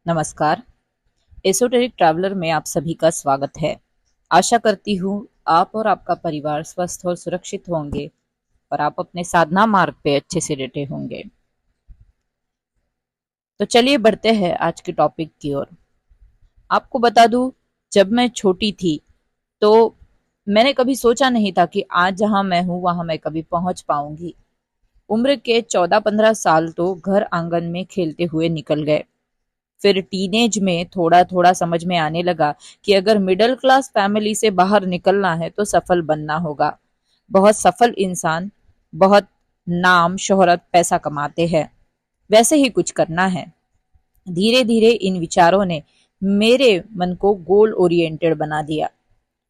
नमस्कार। Esoteric traveller में आप सभी का स्वागत है। आशा करती हूँ आप और आपका परिवार स्वस्थ और सुरक्षित होंगे और आप अपने साधना मार्ग पे अच्छे से डटे होंगे। तो चलिए बढ़ते हैं आज के टॉपिक की ओर। आपको बता दूं, जब मैं छोटी थी तो मैंने कभी सोचा नहीं था कि आज जहां मैं हूं वहां मैं कभी पहुंच पाऊंगी। उम्र के 14-15 साल तो घर आंगन में खेलते हुए निकल गए। फिर टीनेज में थोड़ा थोड़ा समझ में आने लगा कि अगर मिडिल क्लास फैमिली से बाहर निकलना है तो सफल बनना होगा। बहुत सफल इंसान बहुत नाम शोहरत पैसा कमाते हैं, वैसे ही कुछ करना है। धीरे धीरे इन विचारों ने मेरे मन को गोल ओरिएंटेड बना दिया।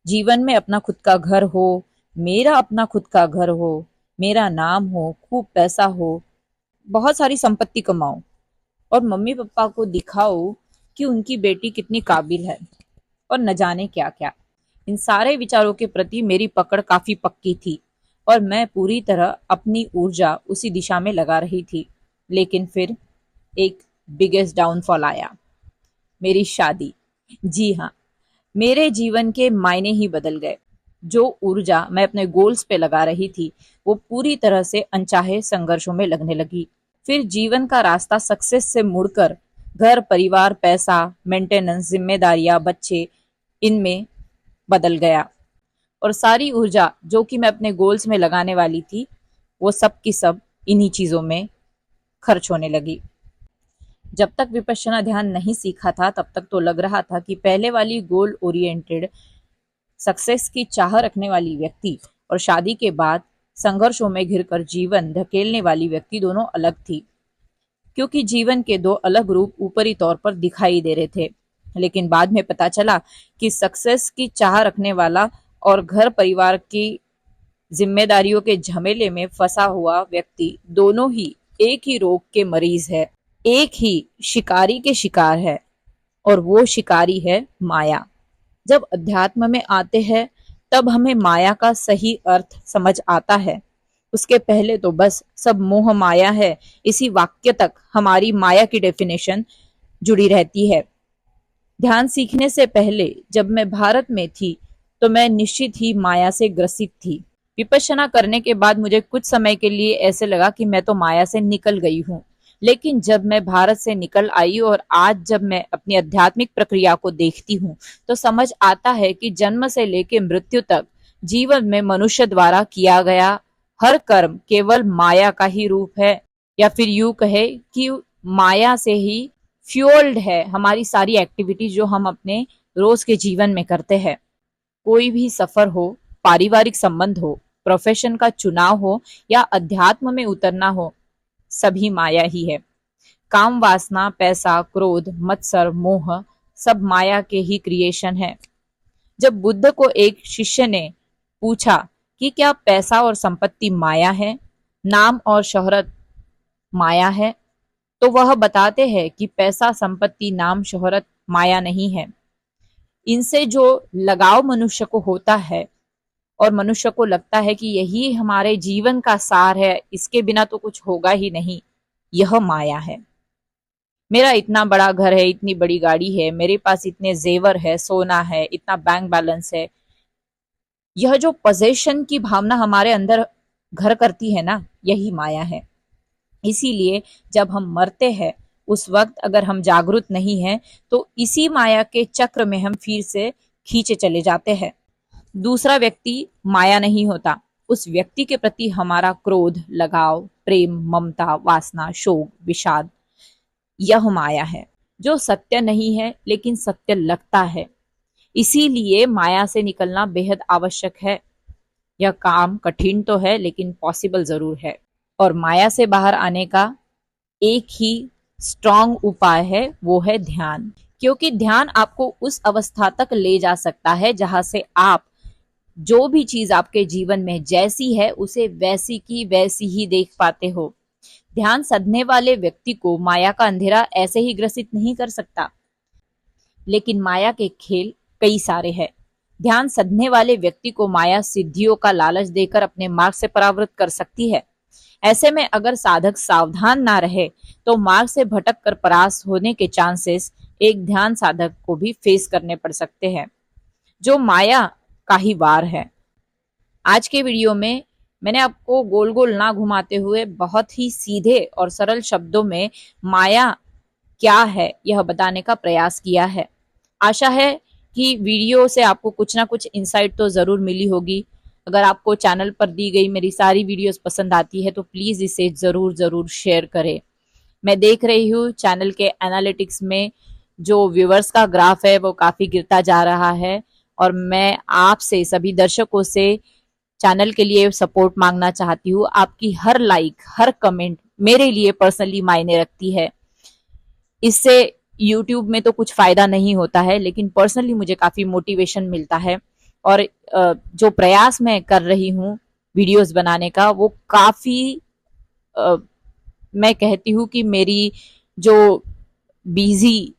जीवन में अपना खुद का घर हो, मेरा अपना खुद का घर हो, मेरा नाम हो, खूब पैसा हो, बहुत सारी संपत्ति कमाऊं और मम्मी पापा को दिखाओ कि उनकी बेटी कितनी काबिल है और न जाने क्या क्या। इन सारे विचारों के प्रति मेरी पकड़ काफी पक्की थी और मैं पूरी तरह अपनी ऊर्जा उसी दिशा में लगा रही थी। लेकिन फिर एक बिगेस्ट डाउनफॉल आया, मेरी शादी। जी हाँ, मेरे जीवन के मायने ही बदल गए। जो ऊर्जा मैं अपने गोल्स पे लगा रही थी वो पूरी तरह से अनचाहे संघर्षों में लगने लगी। फिर जीवन का रास्ता सक्सेस से मुड़कर घर परिवार पैसा मेंटेनेंस जिम्मेदारियां बच्चे इनमें बदल गया और सारी ऊर्जा जो कि मैं अपने गोल्स में लगाने वाली थी वो सब की सब इन्हीं चीजों में खर्च होने लगी। जब तक विपश्यना ध्यान नहीं सीखा था तब तक तो लग रहा था कि पहले वाली गोल ओरिएंटेड सक्सेस की चाह रखने वाली व्यक्ति और शादी के बाद संघर्षों में घिरकर जीवन धकेलने वाली व्यक्ति दोनों अलग थी, क्योंकि जीवन के दो अलग रूप ऊपरी तौर पर दिखाई दे रहे थे। लेकिन बाद में पता चला कि सक्सेस की चाह रखने वाला और घर परिवार की जिम्मेदारियों के झमेले में फंसा हुआ व्यक्ति दोनों ही एक ही रोग के मरीज है, एक ही शिकारी के शिकार है, और वो शिकारी है माया। जब अध्यात्म में आते हैं तब हमें माया का सही अर्थ समझ आता है। उसके पहले तो बस सब मोह माया है, इसी वाक्य तक हमारी माया की डेफिनेशन जुड़ी रहती है। ध्यान सीखने से पहले जब मैं भारत में थी तो मैं निश्चित ही माया से ग्रसित थी। विपश्यना करने के बाद मुझे कुछ समय के लिए ऐसे लगा कि मैं तो माया से निकल गई हूँ। लेकिन जब मैं भारत से निकल आई और आज जब मैं अपनी आध्यात्मिक प्रक्रिया को देखती हूँ तो समझ आता है कि जन्म से लेकर मृत्यु तक जीवन में मनुष्य द्वारा किया गया हर कर्म केवल माया का ही रूप है, या फिर यूं कहे कि माया से ही फ्यूल्ड है हमारी सारी एक्टिविटी जो हम अपने रोज के जीवन में करते हैं। कोई भी सफर हो, पारिवारिक संबंध हो, प्रोफेशन का चुनाव हो या अध्यात्म में उतरना हो, सभी माया ही है। काम वासना पैसा क्रोध मत्सर मोह सब माया के ही क्रिएशन है। जब बुद्ध को एक शिष्य ने पूछा कि क्या पैसा और संपत्ति माया है, नाम और शोहरत माया है, तो वह बताते हैं कि पैसा संपत्ति नाम शोहरत माया नहीं है। इनसे जो लगाव मनुष्य को होता है और मनुष्य को लगता है कि यही हमारे जीवन का सार है, इसके बिना तो कुछ होगा ही नहीं, यह माया है। मेरा इतना बड़ा घर है, इतनी बड़ी गाड़ी है, मेरे पास इतने जेवर है, सोना है, इतना बैंक बैलेंस है, यह जो पोजेशन की भावना हमारे अंदर घर करती है ना, यही माया है। इसीलिए जब हम मरते हैं उस वक्त अगर हम जागरूक नहीं हैं तो इसी माया के चक्र में हम फिर से खींचे चले जाते हैं। दूसरा व्यक्ति माया नहीं होता, उस व्यक्ति के प्रति हमारा क्रोध लगाव प्रेम ममता वासना शोक विषाद, यह माया है जो सत्य नहीं है लेकिन सत्य लगता है। इसीलिए माया से निकलना बेहद आवश्यक है। यह काम कठिन तो है लेकिन पॉसिबल जरूर है। और माया से बाहर आने का एक ही स्ट्रॉन्ग उपाय है, वो है ध्यान। क्योंकि ध्यान आपको उस अवस्था तक ले जा सकता है जहां से आप जो भी चीज आपके जीवन में जैसी है उसे वैसी की वैसी ही देख पाते हो। ध्यान साधने वाले व्यक्ति को माया का अंधेरा ऐसे ही ग्रसित नहीं कर सकता, लेकिन माया के खेल कई सारे हैं। ध्यान साधने वाले व्यक्ति को माया सिद्धियों का लालच देकर अपने मार्ग से परावृत कर सकती है। ऐसे में अगर साधक सावधान ना रहे तो मार्ग से भटक कर परास्त होने के चांसेस एक ध्यान साधक को भी फेस करने पड़ सकते हैं, जो माया का ही वार है। आज के वीडियो में मैंने आपको गोल गोल ना घुमाते हुए बहुत ही सीधे और सरल शब्दों में माया क्या है यह बताने का प्रयास किया है। आशा है कि वीडियो से आपको कुछ ना कुछ इंसाइट तो जरूर मिली होगी। अगर आपको चैनल पर दी गई मेरी सारी वीडियोस पसंद आती है तो प्लीज इसे जरूर जरूर शेयर करें। मैं देख रही हूँ चैनल के एनालिटिक्स में जो व्यूअर्स का ग्राफ है वो काफी गिरता जा रहा है, और मैं आपसे सभी दर्शकों से चैनल के लिए सपोर्ट मांगना चाहती हूँ। आपकी हर लाइक, हर कमेंट मेरे लिए पर्सनली मायने रखती है। इससे यूट्यूब में तो कुछ फायदा नहीं होता है, लेकिन पर्सनली मुझे काफी मोटिवेशन मिलता है, और जो प्रयास मैं कर रही हूँ वीडियोस बनाने का वो काफी मैं कहती हूँ कि मेरी जो बिजी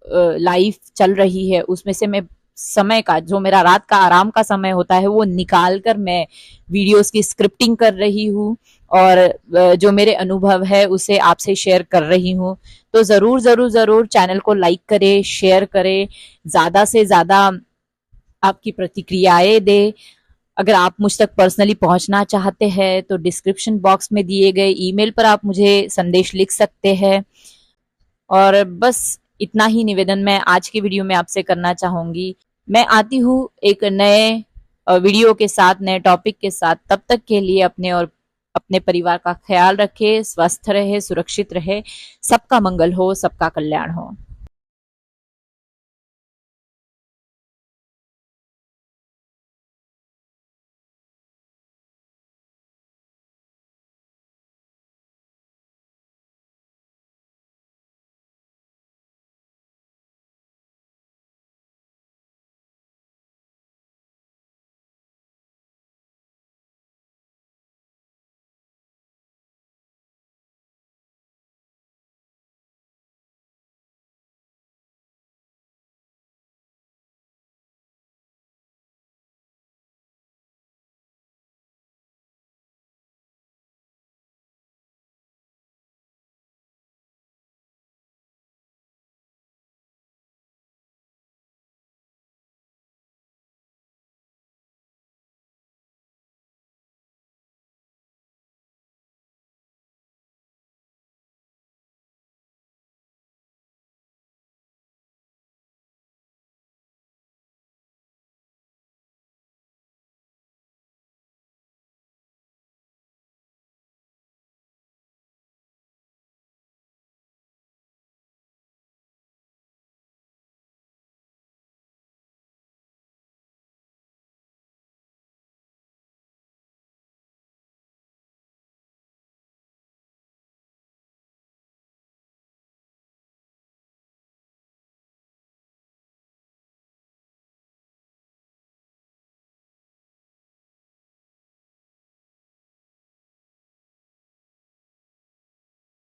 लाइफ चल रही है उसमें से मैं समय का, जो मेरा रात का आराम का समय होता है, वो निकाल कर मैं वीडियोस की स्क्रिप्टिंग कर रही हूँ और जो मेरे अनुभव है उसे आपसे शेयर कर रही हूँ। तो जरूर जरूर जरूर चैनल को लाइक करें, शेयर करें, ज्यादा से ज्यादा आपकी प्रतिक्रियाएं दे। अगर आप मुझ तक पर्सनली पहुंचना चाहते हैं तो डिस्क्रिप्शन बॉक्स में दिए गए ईमेल पर आप मुझे संदेश लिख सकते हैं। और बस इतना ही निवेदन मैं आज की वीडियो में आपसे करना चाहूंगी। मैं आती हूँ एक नए वीडियो के साथ, नए टॉपिक के साथ। तब तक के लिए अपने और अपने परिवार का ख्याल रखें, स्वस्थ रहे, सुरक्षित रहे। सबका मंगल हो, सबका कल्याण हो।